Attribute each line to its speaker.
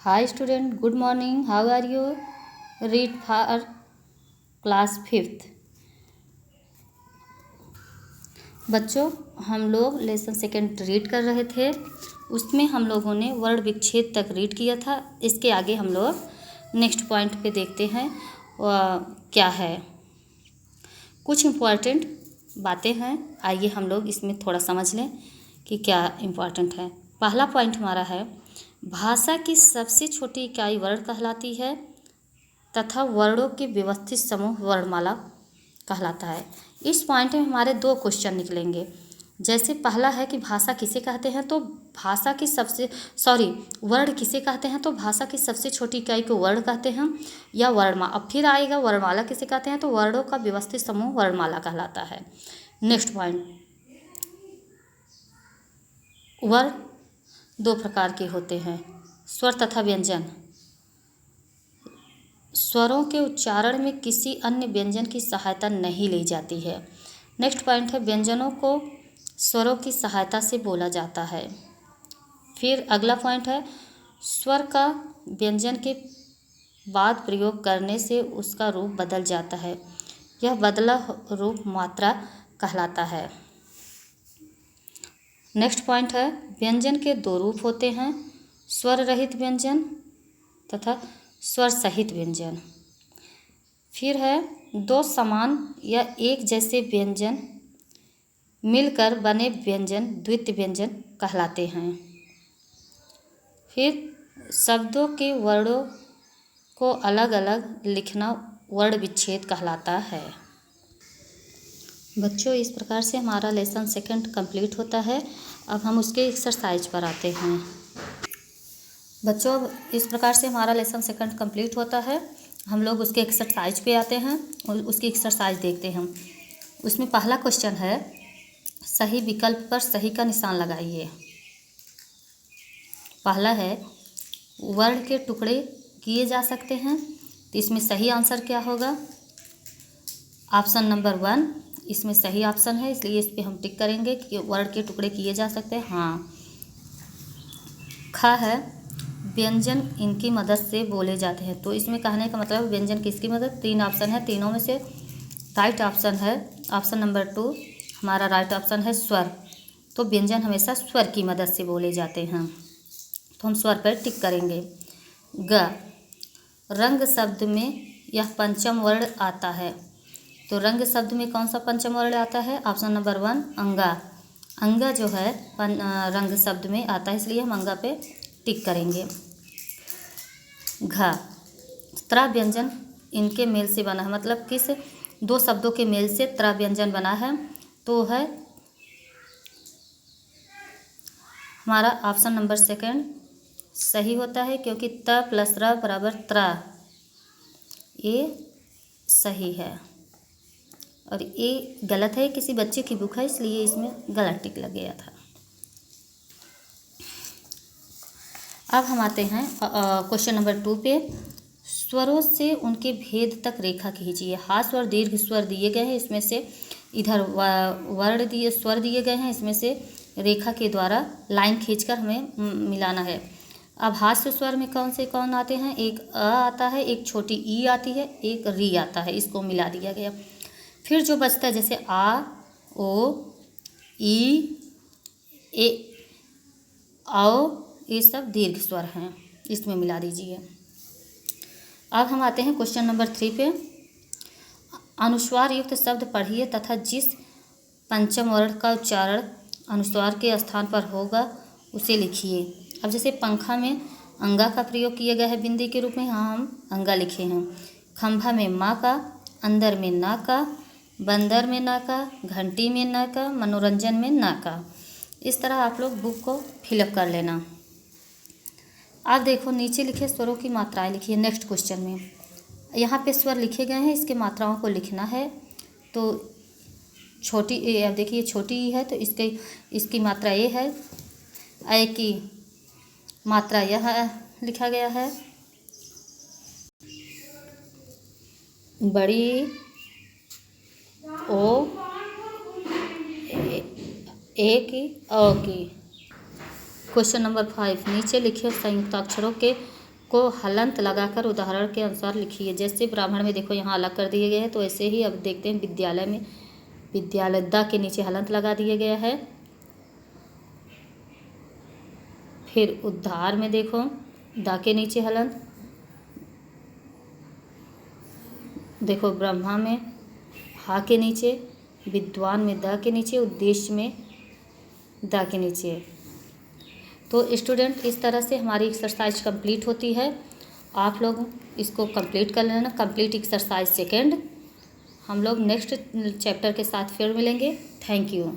Speaker 1: Hi student, good morning. How are you? Read for class 5th. बच्चों, हम लोग lesson second read कर रहे थे। उसमें हम लोगों ने वर्ण विच्छेद तक रीड किया था। इसके आगे हम लोग नेक्स्ट पॉइंट पे देखते हैं क्या है। कुछ इम्पॉर्टेंट बातें हैं, आइए हम लोग इसमें थोड़ा समझ लें कि क्या इम्पॉर्टेंट है। पहला पॉइंट हमारा है, भाषा की सबसे छोटी इकाई वर्ण कहलाती है तथा वर्णों के व्यवस्थित समूह वर्णमाला कहलाता है। इस पॉइंट में हमारे दो क्वेश्चन निकलेंगे। जैसे पहला है कि भाषा किसे कहते हैं, तो भाषा की सबसे वर्ण किसे कहते हैं, तो भाषा की सबसे छोटी इकाई को वर्ण कहते हैं या वर्णमाला। अब फिर आएगा वर्णमाला किसे कहते हैं, तो वर्णों का व्यवस्थित समूह वर्णमाला कहलाता है। नेक्स्ट पॉइंट, वर्ण दो प्रकार के होते हैं, स्वर तथा व्यंजन। स्वरों के उच्चारण में किसी अन्य व्यंजन की सहायता नहीं ली जाती है। नेक्स्ट पॉइंट है, व्यंजनों को स्वरों की सहायता से बोला जाता है। फिर अगला पॉइंट है, स्वर का व्यंजन के बाद प्रयोग करने से उसका रूप बदल जाता है। यह बदला रूप मात्रा कहलाता है। नेक्स्ट पॉइंट है, व्यंजन के दो रूप होते हैं, स्वर रहित व्यंजन तथा स्वर सहित व्यंजन। फिर है, दो समान या एक जैसे व्यंजन मिलकर बने व्यंजन द्वितीय व्यंजन कहलाते हैं। फिर शब्दों के वर्णों को अलग अलग लिखना वर्ण विच्छेद कहलाता है। बच्चों, इस प्रकार से हमारा लेसन सेकंड कंप्लीट होता है। अब हम उसके एक्सरसाइज पर आते हैं। बच्चों, इस प्रकार से हमारा लेसन सेकंड कंप्लीट होता है। हम लोग उसके एक्सरसाइज पे आते हैं और उसकी एक्सरसाइज देखते हैं। उसमें पहला क्वेश्चन है, सही विकल्प पर सही का निशान लगाइए। पहला है, वर्ण के टुकड़े किए जा सकते हैं, तो इसमें सही आंसर क्या होगा? ऑप्शन नंबर 1 इसमें सही ऑप्शन है, इसलिए इस पर हम टिक करेंगे कि वर्ण के टुकड़े किए जा सकते हैं। हाँ। ख है, व्यंजन इनकी मदद से बोले जाते हैं, तो इसमें कहने का मतलब व्यंजन किसकी मदद? 3 ऑप्शन है, तीनों में से राइट ऑप्शन है ऑप्शन नंबर 2 हमारा राइट ऑप्शन है स्वर। तो व्यंजन हमेशा स्वर की मदद से बोले जाते हैं, तो हम स्वर पर टिक करेंगे। ग, रंग शब्द में यह पंचम वर्ण आता है, तो रंग शब्द में कौन सा पंचम वर्ण आता है? ऑप्शन नंबर 1 अंगा। अंगा जो है रंग शब्द में आता है, इसलिए हम अंगा पे टिक करेंगे। घ, त्रा व्यंजन इनके मेल से बना है, मतलब किस दो शब्दों के मेल से त्रा व्यंजन बना है, तो है हमारा ऑप्शन नंबर 2 सही होता है, क्योंकि त प्लस र बराबर त्रा, ये सही है और ये गलत है। किसी बच्चे की बुक है, इसलिए इसमें गलत टिक लग गया था। अब हम आते हैं क्वेश्चन नंबर 2 पे। स्वरों से उनके भेद तक रेखा खींचिए। हास्य और दीर्घ स्वर दिए गए हैं, इसमें से इधर वर्ण दिए स्वर दिए गए हैं, इसमें से रेखा के द्वारा लाइन खींचकर हमें मिलाना है। अब हास्य स्वर में कौन आते हैं? एक अ आता है, एक छोटी ई आती है, एक री आता है, इसको मिला दिया गया। फिर जो बचता है जैसे आ, ओ, ई, ए, औ, ये सब दीर्घ स्वर हैं, इसमें मिला दीजिए। अब हम आते हैं क्वेश्चन नंबर 3 पे। अनुस्वार युक्त शब्द पढ़िए तथा जिस पंचम वर्ण का उच्चारण अनुस्वार के स्थान पर होगा उसे लिखिए। अब जैसे पंखा में अंगा का प्रयोग किया गया है बिंदी के रूप में, यहाँ हम अंगा लिखे हैं। खंभा में माँ का, अंदर में ना का, बंदर में ना का, घंटी में ना का, मनोरंजन में ना का। इस तरह आप लोग बुक को फिलअप कर लेना। अब देखो नीचे लिखे स्वरों की मात्राएं लिखिए। नेक्स्ट क्वेश्चन में यहाँ पे स्वर लिखे गए हैं, इसके मात्राओं को लिखना है। तो छोटी, अब देखिए छोटी ई है, तो इसकी मात्रा ये है, ए की मात्रा यह लिखा गया है, बड़ी ओ, ए की, अ की। क्वेश्चन नंबर 5, नीचे लिखे संयुक्त अक्षरों के को हलंत लगाकर उदाहरण के अनुसार लिखिए। जैसे ब्राह्मण में देखो यहाँ अलग कर दिए गए हैं, तो ऐसे ही अब देखते हैं विद्यालय में। विद्यालय द के नीचे हलंत लगा दिया गया है। फिर उद्धार में देखो द के नीचे हलंत, देखो ब्रह्मा में हा के नीचे, विद्वान में द के नीचे, उद्देश्य में द के नीचे। तो स्टूडेंट इस तरह से हमारी एक्सरसाइज कंप्लीट होती है। आप लोग इसको कंप्लीट कर लेना। Complete exercise second. हम लोग नेक्स्ट चैप्टर के साथ फिर मिलेंगे। Thank you.